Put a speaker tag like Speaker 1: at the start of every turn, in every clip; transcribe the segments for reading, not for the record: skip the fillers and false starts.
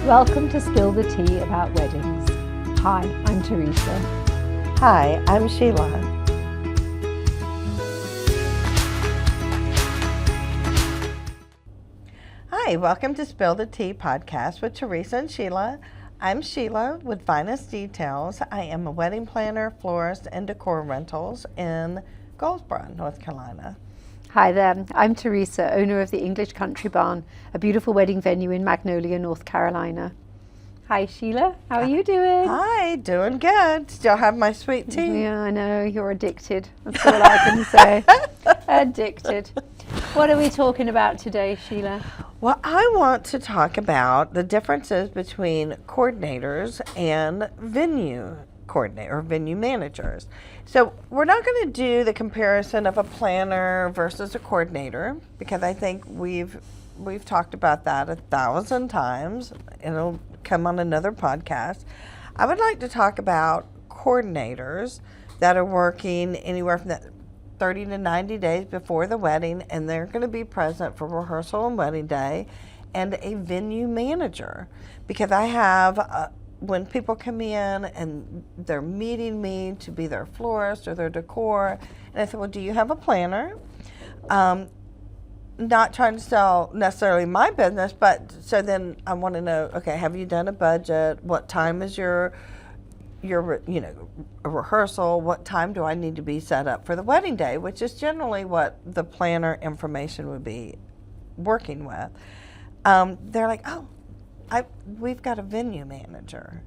Speaker 1: Welcome to Spill the Tea about weddings. Hi, I'm Teresa.
Speaker 2: Hi, I'm Sheila. Hi, welcome to Spill the Tea podcast with Teresa and Sheila. I'm Sheila with Finest Details. I am a wedding planner, florist, and decor rentals in Goldsboro, North Carolina.
Speaker 1: Hi there, I'm Teresa, owner of the English Country Barn, a beautiful wedding venue in Magnolia, North Carolina. Hi Sheila, how are you doing?
Speaker 2: Hi, doing good. Still have my sweet tea.
Speaker 1: Yeah, I know, you're addicted. That's all I can say. Addicted. What are we talking about today, Sheila?
Speaker 2: Well, I want to talk about the differences between coordinators and venue coordinator or venue managers. So we're not going to do the comparison of a planner versus a coordinator because I think we've talked about that 1,000 times. It'll come on another podcast. I would like to talk about coordinators that are working anywhere from 30 to 90 days before the wedding, and they're going to be present for rehearsal and wedding day, and a venue manager. Because I have, when people come in and they're meeting me to be their florist or their decor, and I said, well, do you have a planner? Not trying to sell necessarily my business, but so then I want to know, okay, have you done a budget? What time is your a rehearsal? What time do I need to be set up for the wedding day, which is generally what the planner information would be working with. They're like, oh, we've got a venue manager.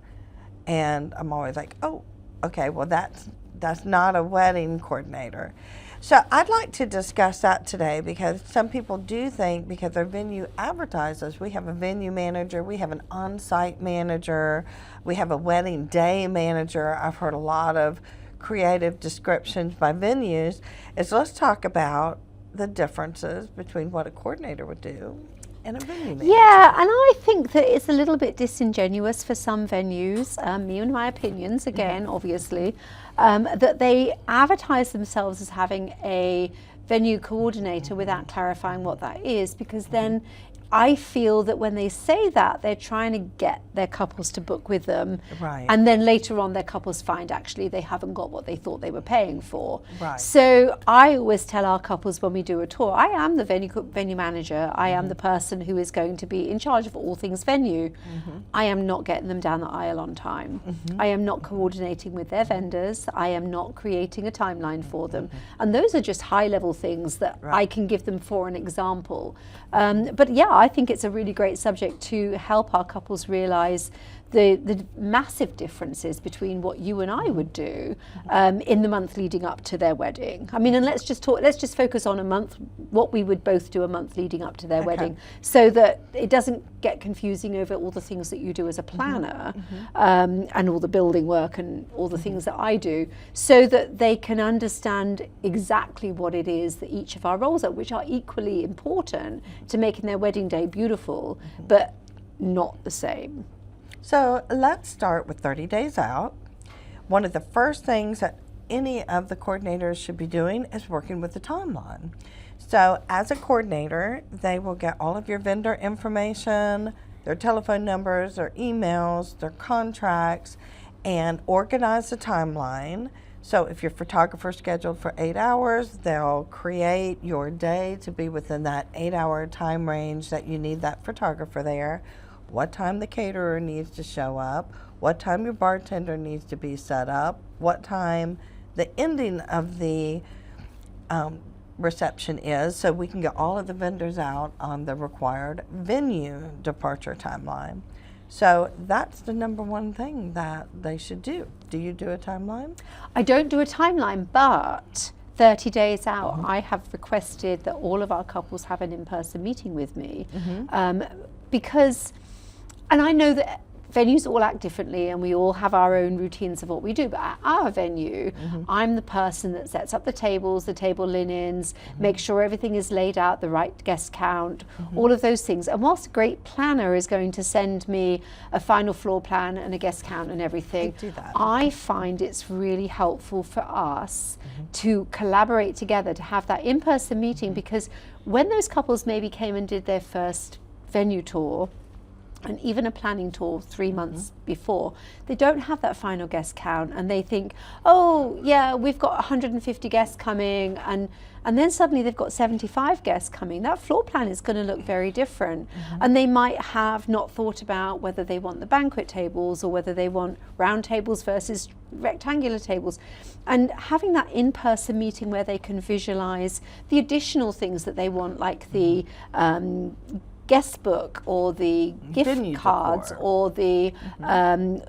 Speaker 2: And I'm always like, oh, okay, well that's not a wedding coordinator. So I'd like to discuss that today because some people do think because their venue advertises, we have a venue manager, we have an on-site manager, we have a wedding day manager. I've heard a lot of creative descriptions by venues. Let's talk about the differences between what a coordinator would do and a venue manager.
Speaker 1: Yeah, and I think that it's a little bit disingenuous for some venues, me and my opinions again, obviously, that they advertise themselves as having a venue coordinator without clarifying what that is, because then I feel that when they say that, they're trying to get their couples to book with them.
Speaker 2: Right.
Speaker 1: And then later on, their couples find actually they haven't got what they thought they were paying for.
Speaker 2: Right.
Speaker 1: So I always tell our couples when we do a tour, I am the venue manager. I am the person who is going to be in charge of all things venue. I am not getting them down the aisle on time. I am not coordinating with their vendors. I am not creating a timeline for them. And those are just high level things that I can give them for an example. But yeah, I think it's a really great subject to help our couples realize the massive differences between what you and I would do in the month leading up to their wedding. I mean, and let's just focus on a month, what we would both do a month leading up to their wedding, so that it doesn't get confusing over all the things that you do as a planner and all the building work and all the things that I do, so that they can understand exactly what it is that each of our roles are, which are equally important to making their wedding day beautiful, but not the same.
Speaker 2: So let's start with 30 days out. One of the first things that any of the coordinators should be doing is working with the timeline. So as a coordinator, they will get all of your vendor information, their telephone numbers, their emails, their contracts, and organize the timeline. So if your photographer is scheduled for 8 hours, they'll create your day to be within that 8-hour time range that you need that photographer there. What time the caterer needs to show up, what time your bartender needs to be set up, what time the ending of the reception is, so we can get all of the vendors out on the required venue departure timeline. So that's the number one thing that they should do. Do you do a timeline?
Speaker 1: I don't do a timeline, but 30 days out, I have requested that all of our couples have an in-person meeting with me because, and I know that venues all act differently and we all have our own routines of what we do, but at our venue, I'm the person that sets up the tables, the table linens, make sure everything is laid out, the right guest count, all of those things. And whilst a great planner is going to send me a final floor plan and a guest count and everything, I find it's really helpful for us to collaborate together, to have that in-person meeting, because when those couples maybe came and did their first venue tour, and even a planning tour 3 months before, they don't have that final guest count, and they think, oh yeah, we've got 150 guests coming, and then suddenly they've got 75 guests coming. That floor plan is going to look very different. And they might have not thought about whether they want the banquet tables or whether they want round tables versus rectangular tables. And having that in-person meeting where they can visualize the additional things that they want, like the guest book or the gift
Speaker 2: Venue
Speaker 1: cards
Speaker 2: decor.
Speaker 1: or the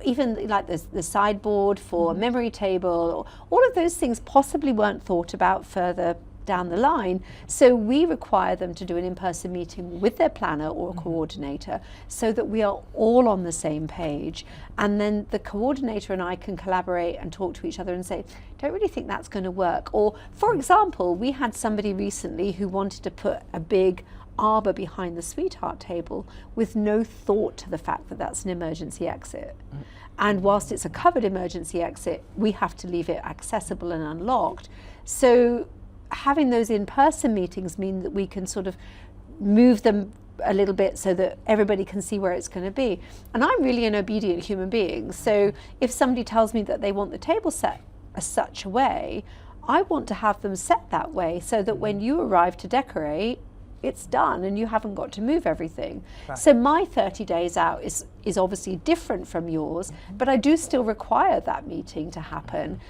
Speaker 1: even like the sideboard for a memory table, all of those things possibly weren't thought about further down the line. So we require them to do an in-person meeting with their planner or coordinator so that we are all on the same page, and then the coordinator and I can collaborate and talk to each other and say, don't really think that's going to work. Or for example, we had somebody recently who wanted to put a big arbor behind the sweetheart table with no thought to the fact that that's an emergency exit. And whilst it's a covered emergency exit, we have to leave it accessible and unlocked. So having those in-person meetings mean that we can sort of move them a little bit so that everybody can see where it's going to be. And I'm really an obedient human being. So if somebody tells me that they want the table set such a way, I want to have them set that way so that when you arrive to decorate, it's done and you haven't got to move everything.
Speaker 2: Right.
Speaker 1: So my 30 days out is obviously different from yours, but I do still require that meeting to happen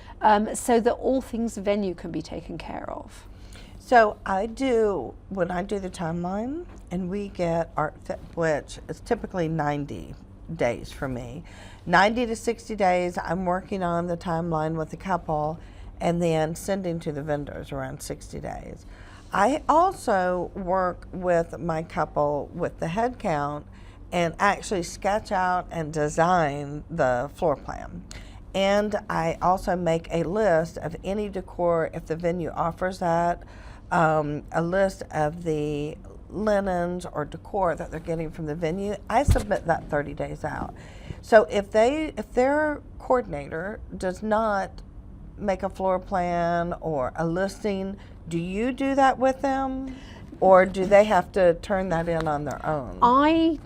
Speaker 1: so that all things venue can be taken care of.
Speaker 2: So when I do the timeline and we get which is typically 90 days for me, 90 to 60 days, I'm working on the timeline with the couple and then sending to the vendors around 60 days. I also work with my couple with the head count and actually sketch out and design the floor plan. And I also make a list of any decor, if the venue offers that, a list of the linens or decor that they're getting from the venue. I submit that 30 days out. So if their coordinator does not make a floor plan or a listing, do you do that with them, or do they have to turn that in on their own?
Speaker 1: I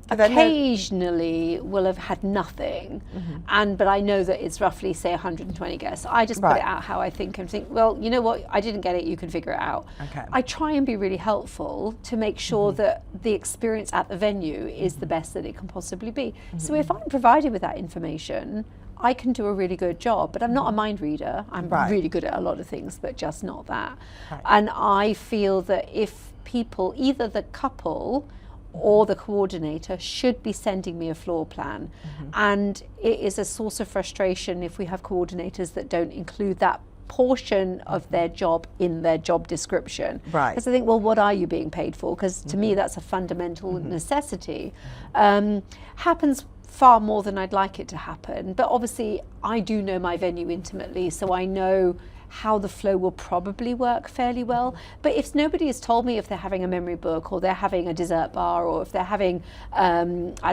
Speaker 1: occasionally will have had nothing, but I know that it's roughly, say, 120 guests. I just put it out how I think and think, well, you know what, I didn't get it, you can figure it out.
Speaker 2: Okay.
Speaker 1: I try and be really helpful to make sure that the experience at the venue is the best that it can possibly be. So if I'm provided with that information, I can do a really good job, but I'm not a mind reader. I'm really good at a lot of things, but just not that.
Speaker 2: Right.
Speaker 1: And I feel that if people, either the couple or the coordinator, should be sending me a floor plan. And it is a source of frustration if we have coordinators that don't include that portion of their job in their job description.
Speaker 2: Right.
Speaker 1: Because I think, well, what are you being paid for? Because to me, that's a fundamental necessity. Happens far more than I'd like it to happen. But obviously, I do know my venue intimately, so I know how the flow will probably work fairly well. But if nobody has told me if they're having a memory book or they're having a dessert bar or if they're having, I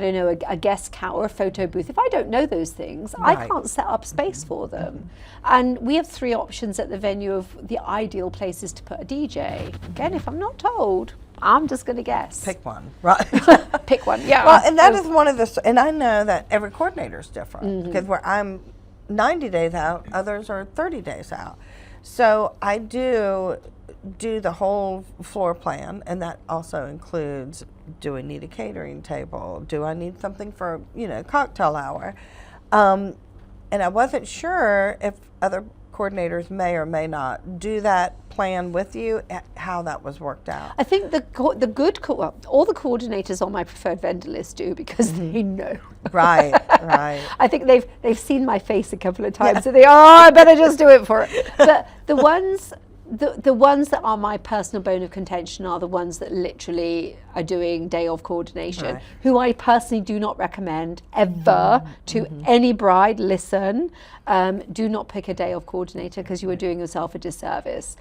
Speaker 1: don't know, a guest count or a photo booth, if I don't know those things, I can't set up space for them. And we have 3 options at the venue of the ideal places to put a DJ. Again, if I'm not told, I'm just going to guess.
Speaker 2: Pick one, right?
Speaker 1: Pick one, yeah.
Speaker 2: Well, and that is one of the, and I know that every coordinator is different because where I'm 90 days out, others are 30 days out. So I do the whole floor plan, and that also includes, do I need a catering table? Do I need something for, cocktail hour? And I wasn't sure if other coordinators may or may not do that plan with you, how that was worked out.
Speaker 1: I think all the coordinators on my preferred vendor list do, because they know.
Speaker 2: Right.
Speaker 1: I think they've seen my face a couple of times, and I better just do it for it. But the ones that are my personal bone of contention are the ones that literally are doing day of coordination, who I personally do not recommend ever to any bride. Listen, do not pick a day of coordinator because you are doing yourself a disservice.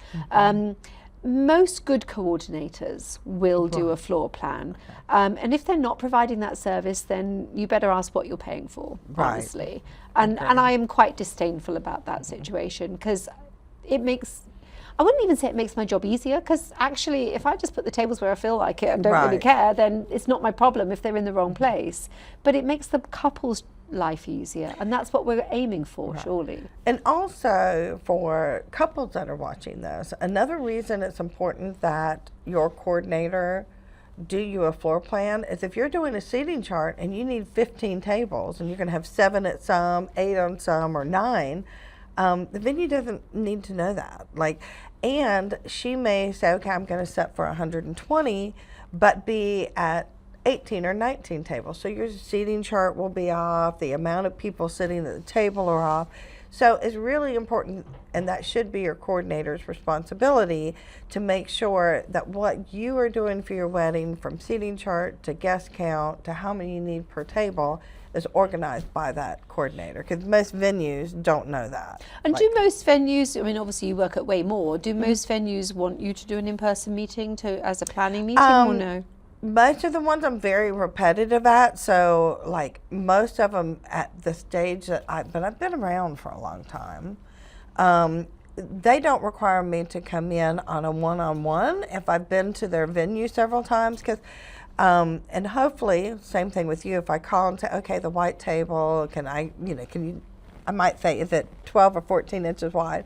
Speaker 1: Most good coordinators will do a floor plan. And if they're not providing that service, then you better ask what you're paying for, honestly. And I am quite disdainful about that situation, because it makes, I wouldn't even say it makes my job easier, because actually if I just put the tables where I feel like it and don't really
Speaker 2: Right.
Speaker 1: care, then it's not my problem if they're in the wrong place. But it makes the couple's life easier, and that's what we're aiming for, surely.
Speaker 2: And also for couples that are watching this, another reason it's important that your coordinator do you a floor plan is if you're doing a seating chart and you need 15 tables and you're going to have 7 at some, 8 on some, or 9, the venue doesn't need to know that. And she may say, okay, I'm going to set for 120, but be at 18 or 19 tables. So your seating chart will be off, the amount of people sitting at the table are off. So it's really important, and that should be your coordinator's responsibility, to make sure that what you are doing for your wedding, from seating chart to guest count to how many you need per table, is organized by that coordinator, because most venues don't know that.
Speaker 1: And do most venues, I mean, obviously you work at way more, do most venues want you to do an in-person meeting as a planning meeting, or no?
Speaker 2: Most of the ones I'm very repetitive at, so most of them at the stage that but I've been around for a long time, they don't require me to come in on a one-on-one if I've been to their venue several times, because and hopefully, same thing with you, if I call and say, okay, the white table, can you, I might say, is it 12 or 14 inches wide?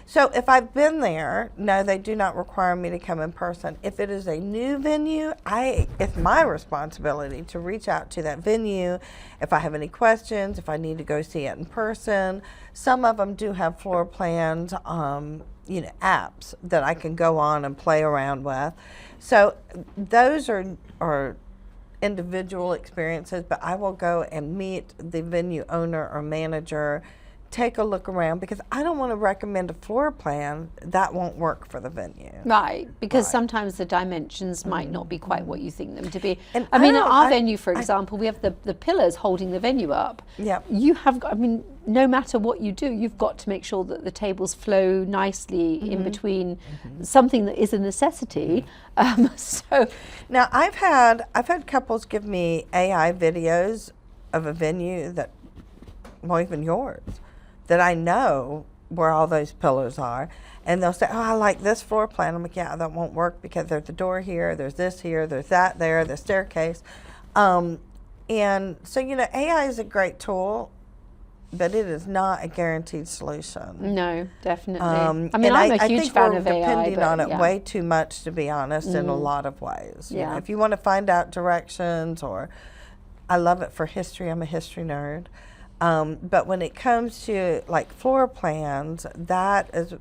Speaker 2: So if I've been there, no, they do not require me to come in person. If it is a new venue, it's my responsibility to reach out to that venue if I have any questions, if I need to go see it in person. Some of them do have floor plans, apps that I can go on and play around with. So those are individual experiences, but I will go and meet the venue owner or manager, take a look around, because I don't want to recommend a floor plan that won't work for the venue.
Speaker 1: Right, because sometimes the dimensions might not be quite what you think them to be.
Speaker 2: And
Speaker 1: I mean, at our venue, for example, we have the pillars holding the venue up.
Speaker 2: Yep.
Speaker 1: You have, no matter what you do, you've got to make sure that the tables flow nicely in between something that is a necessity. So
Speaker 2: now I've had couples give me AI videos of a venue that, well, even yours, that I know where all those pillars are, and they'll say, oh, I like this floor plan. I'm like, yeah, that won't work because there's a door here, there's this here, there's that there, the staircase. And so, AI is a great tool, but it is not a guaranteed solution.
Speaker 1: no, definitely.
Speaker 2: And
Speaker 1: I'm a huge fan of AI.
Speaker 2: we're depending on it
Speaker 1: yeah.
Speaker 2: way too much, to be honest, in a lot of ways. You know,
Speaker 1: Yeah.
Speaker 2: if you want to find out directions, or I love it for history, I'm a history nerd. But when it comes to floor plans, that is,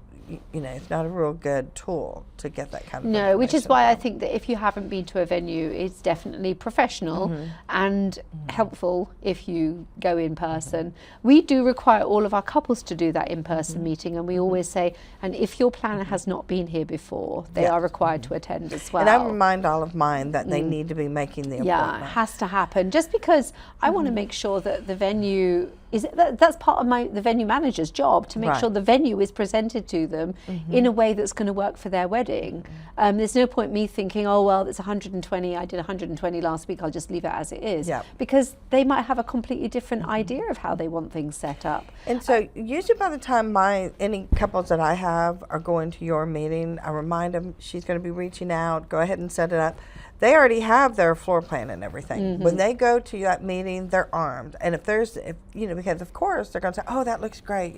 Speaker 2: it's not a real good tool to get that kind of
Speaker 1: No, which is
Speaker 2: information
Speaker 1: why I
Speaker 2: from.
Speaker 1: think that if you haven't been to a venue, it's definitely professional and helpful if you go in person. We do require all of our couples to do that in-person meeting, and we always say, and if your planner has not been here before, they are required to attend as well.
Speaker 2: And I remind all of mine that they need to be making the
Speaker 1: Yeah, it
Speaker 2: appointment.
Speaker 1: has to happen, just because I want to make sure that the venue that's part of the venue manager's job, to make
Speaker 2: Right.
Speaker 1: sure the venue is presented to them in a way that's going to work for their wedding. There's no point me thinking, oh, well, it's 120, I did 120 last week, I'll just leave it as it is.
Speaker 2: Yeah.
Speaker 1: Because they might have a completely different idea of how they want things set up.
Speaker 2: And so usually by the time any couples that I have are going to your meeting, I remind them she's going to be reaching out, go ahead and set it up. They already have their floor plan and everything. When they go to that meeting, they're armed. And because of course they're going to say, oh, that looks great,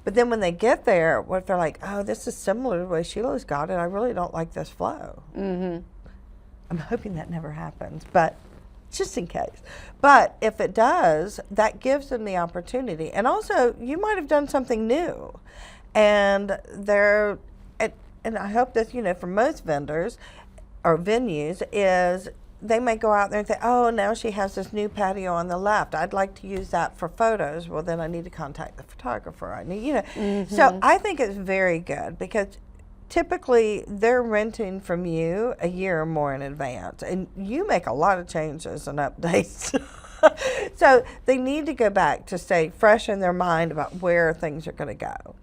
Speaker 2: But then when they get there, what if they're like, oh, this is similar to the way Sheila's got it. I really don't like this flow. I'm hoping that never happens, but just in case. But if it does, that gives them the opportunity. And also, you might have done something new. And and I hope that, for most vendors or venues, is they may go out there and say, oh, now she has this new patio on the left. I'd like to use that for photos. Well, then I need to contact the photographer. I need, So I think it's very good, because typically they're renting from you a year or more in advance, and you make a lot of changes and updates. So they need to go back to stay fresh in their mind about where things are going to go.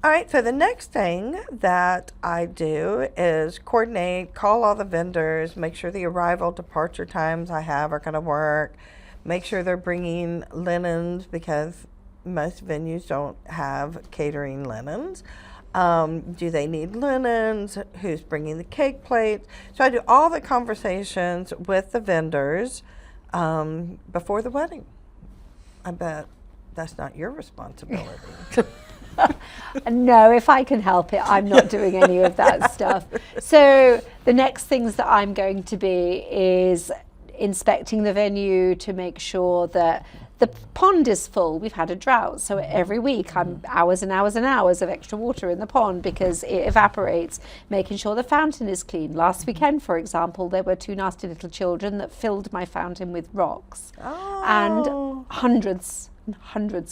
Speaker 2: All right, so the next thing that I do is coordinate, call all the vendors, make sure the arrival departure times I have are going to work, make sure they're bringing linens, because most venues don't have catering linens. Do they need linens? Who's bringing the cake plates? So I do all the conversations with the vendors before the wedding. I bet that's not your responsibility.
Speaker 1: No, if I can help it, I'm not doing any of that stuff. So the next things that I'm going to be is inspecting the venue to make sure that the pond is full. We've had a drought, so every week I'm hours and hours and hours of extra water in the pond because it evaporates. Making sure the fountain is clean. Last weekend, for example, there were 2 nasty little children that filled my fountain with rocks, and hundreds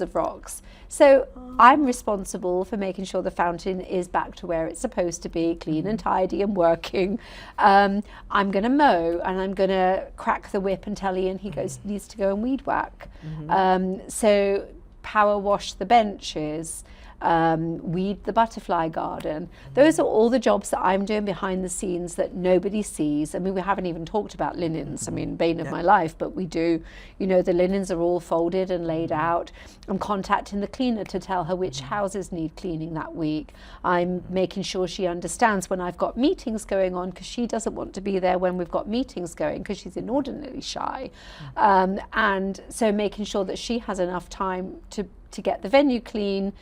Speaker 1: of rocks. So I'm responsible for making sure the fountain is back to where it's supposed to be, clean and tidy and working. I'm going to mow, and I'm going to crack the whip and tell Ian he needs to go and weed whack. So power wash the benches, weed the butterfly garden. Those are all the jobs that I'm doing behind the scenes that nobody sees. I mean, we haven't even talked about linens. I mean, bane of my life, but we do. You know, the linens are all folded and laid out. I'm contacting the cleaner to tell her which houses need cleaning that week. I'm making sure she understands when I've got meetings going on, because she doesn't want to be there when we've got meetings going because she's inordinately shy. And so making sure that she has enough time to get the venue clean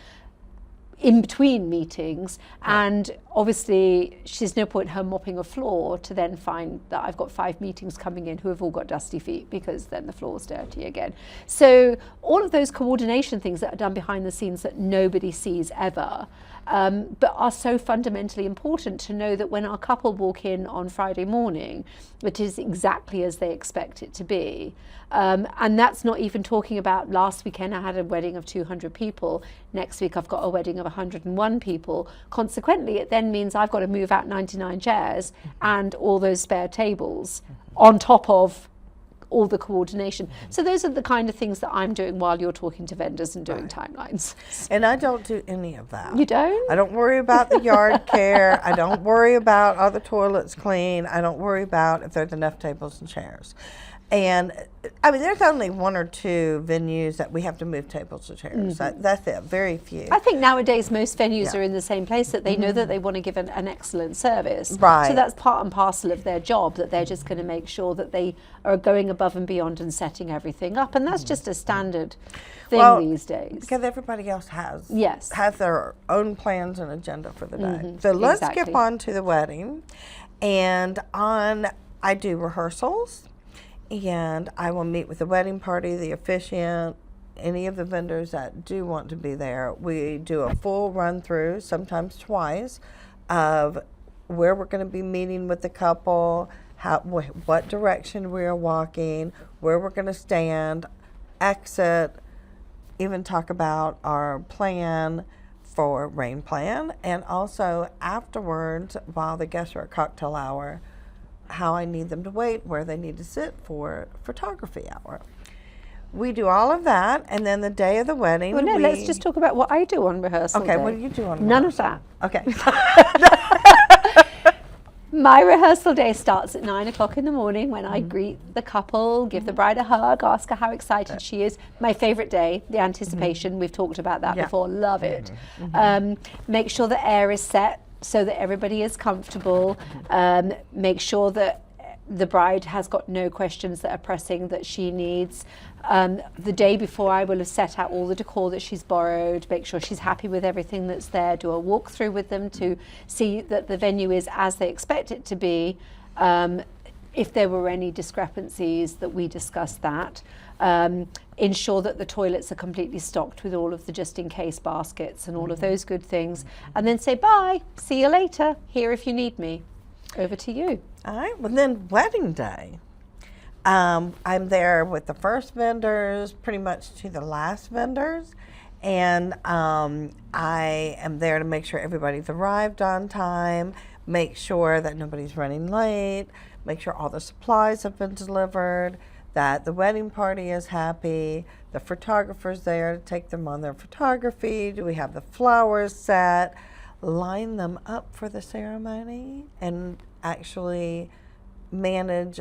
Speaker 1: in between meetings, and obviously there's no point her mopping a floor to then find that I've got 5 meetings coming in who have all got dusty feet, because then the floor's dirty again. So all of those coordination things that are done behind the scenes that nobody sees ever, but are so fundamentally important to know that when our couple walk in on Friday morning, it is exactly as they expect it to be. And that's not even talking about last weekend I had a wedding of 200 people. Next week I've got a wedding of 101 people. Consequently, it then means I've got to move out 99 chairs and all those spare tables on top of all the coordination. So those are the kind of things that I'm doing while you're talking to vendors and doing timelines.
Speaker 2: And I don't do any of that.
Speaker 1: You don't?
Speaker 2: I don't worry about the yard care. I don't worry about are the toilets clean. I don't worry about if there's enough tables and chairs. And I mean, there's only 1 or 2 venues that we have to move tables and chairs. That's it, very few.
Speaker 1: I think nowadays most venues are in the same place, that they know that they want to give an excellent service.
Speaker 2: Right.
Speaker 1: So that's part and parcel of their job, that they're just going to make sure that they are going above and beyond and setting everything up. And that's just a standard thing these days.
Speaker 2: Because everybody else has their own plans and agenda for the day. So let's skip on to the wedding. And I do rehearsals. And I will meet with the wedding party, the officiant, any of the vendors that do want to be there. We do a full run through, sometimes twice, of where we're going to be meeting with the couple, what direction we are walking, where we're going to stand, exit, even talk about our plan for rain plan, and also afterwards, while the guests are at cocktail hour, how I need them to wait, where they need to sit for photography hour. We do all of that, and then the day of the wedding.
Speaker 1: Well, no, let's just talk about what I do on rehearsal day.
Speaker 2: What do you do on rehearsal?
Speaker 1: None of that.
Speaker 2: Okay.
Speaker 1: My rehearsal day starts at 9 o'clock in the morning when I greet the couple, give the bride a hug, ask her how excited she is. My favorite day, the anticipation. We've talked about that before. Love it. Make sure the air is set so that everybody is comfortable. Make sure that the bride has got no questions that are pressing that she needs. The day before, I will have set out all the decor that she's borrowed, make sure she's happy with everything that's there, do a walkthrough with them to see that the venue is as they expect it to be. If there were any discrepancies, that we discuss that. Ensure that the toilets are completely stocked with all of the just-in-case baskets and all of those good things. And then say, bye, see you later, here if you need me. Over to you.
Speaker 2: All right, well then wedding day. I'm there with the first vendors, pretty much to the last vendors. And I am there to make sure everybody's arrived on time, make sure that nobody's running late, make sure all the supplies have been delivered, that the wedding party is happy, the photographer's there to take them on their photography, do we have the flowers set, line them up for the ceremony, and actually manage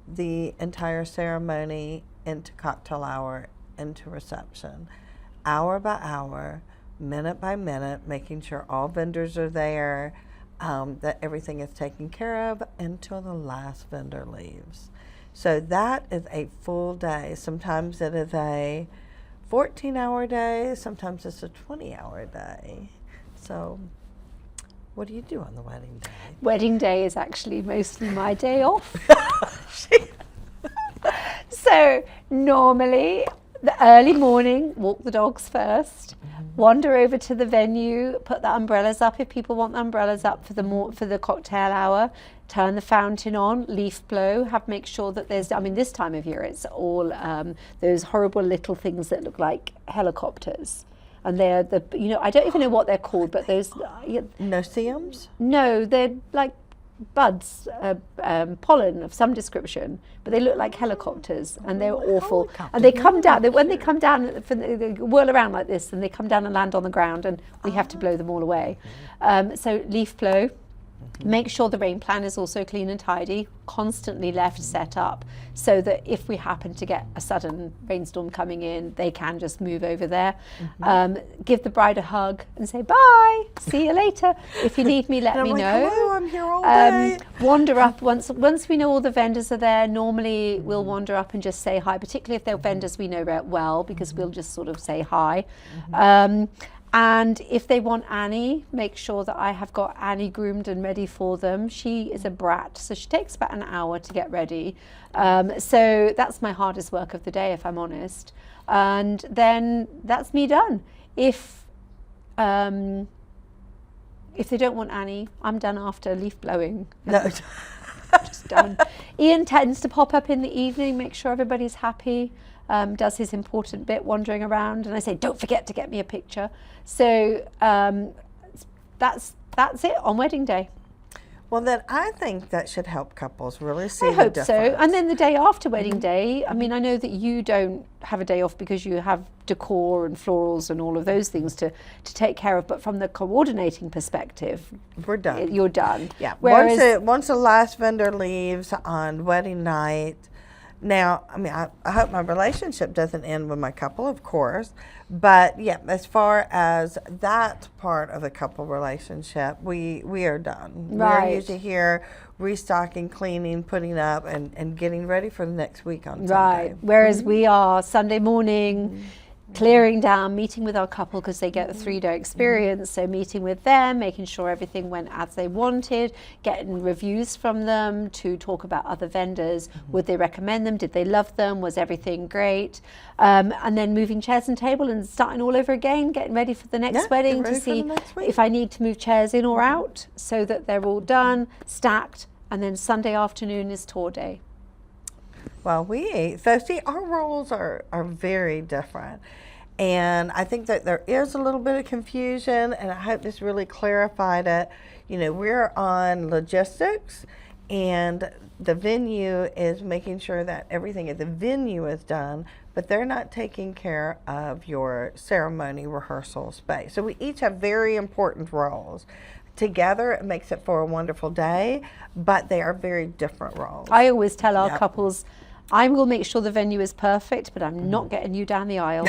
Speaker 2: the entire ceremony into cocktail hour, into reception, hour by hour, minute by minute, making sure all vendors are there, that everything is taken care of until the last vendor leaves. So that is a full day. Sometimes it is a 14-hour day, sometimes it's a 20-hour day. So what do you do on the wedding day?
Speaker 1: Wedding day is actually mostly my day off. So normally, the early morning, walk the dogs first, wander over to the venue, put the umbrellas up if people want the umbrellas up for the cocktail hour, turn the fountain on, leaf blow, make sure that there's, this time of year it's all those horrible little things that look like helicopters. And they're I don't even know what they're called, but those...
Speaker 2: No-see-ums?
Speaker 1: No, they're like buds, pollen of some description, but they look like helicopters, and they're awful. And they come down, when they come down, they whirl around like this, and they come down and land on the ground, and we have to blow them all away. So leaf blow. Make sure the rain plan is also clean and tidy, constantly left set up, so that if we happen to get a sudden rainstorm coming in, they can just move over there. Give the bride a hug and say, bye, see you later. If you need me, let me know.
Speaker 2: Hello, I'm here all day.
Speaker 1: Wander up, once we know all the vendors are there, normally we'll wander up and just say hi, particularly if they're vendors we know well, because we'll just sort of say hi. And if they want Annie, make sure that I have got Annie groomed and ready for them. She is a brat, so she takes about an hour to get ready. So that's my hardest work of the day, if I'm honest. And then that's me done. If they don't want Annie, I'm done after leaf blowing.
Speaker 2: No.
Speaker 1: Just done. Ian tends to pop up in the evening, make sure everybody's happy. Does his important bit wandering around, and I say, don't forget to get me a picture. So that's it on wedding day.
Speaker 2: Well, then I think that should help couples really see
Speaker 1: I
Speaker 2: the
Speaker 1: hope
Speaker 2: difference.
Speaker 1: so. And then the day after wedding day, I know that you don't have a day off because you have decor and florals and all of those things to take care of, but from the coordinating perspective,
Speaker 2: we're done.
Speaker 1: You're done.
Speaker 2: Yeah.
Speaker 1: Whereas,
Speaker 2: once the last vendor leaves on wedding night. Now, I hope my relationship doesn't end with my couple, of course, but yeah, as far as that part of the couple relationship, we are done.
Speaker 1: Right.
Speaker 2: We're usually here restocking, cleaning, putting up, and getting ready for the next week on Sunday.
Speaker 1: Right. Whereas we are Sunday morning, clearing down, meeting with our couple because they get a 3-day experience. So meeting with them, making sure everything went as they wanted, getting reviews from them to talk about other vendors. Would they recommend them? Did they love them? Was everything great? And then moving chairs and table and starting all over again, getting ready for the next wedding to see if I need to move chairs in or out so that they're all done, stacked, and then Sunday afternoon is tour day.
Speaker 2: Well, so see, our roles are very different. And I think that there is a little bit of confusion, and I hope this really clarified it. We're on logistics, and the venue is making sure that everything at the venue is done, but they're not taking care of your ceremony rehearsal space. So we each have very important roles. Together, it makes it for a wonderful day, but they are very different roles.
Speaker 1: I always tell our couples, I will make sure the venue is perfect, but I'm not getting you down the aisle.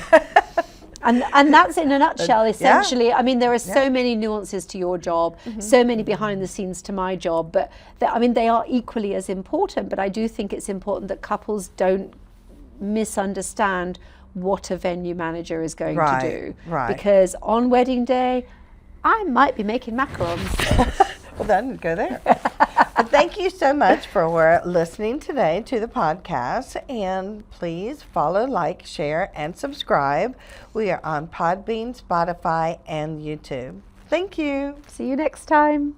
Speaker 1: And that's in a nutshell, essentially. There are so many nuances to your job, so many behind the scenes to my job, but they are equally as important. But I do think it's important that couples don't misunderstand what a venue manager is going to do.
Speaker 2: Right.
Speaker 1: Because on wedding day, I might be making macarons.
Speaker 2: Well, then go there. But thank you so much for listening today to the podcast. And please follow, like, share, and subscribe. We are on Podbean, Spotify, and YouTube. Thank you.
Speaker 1: See you next time.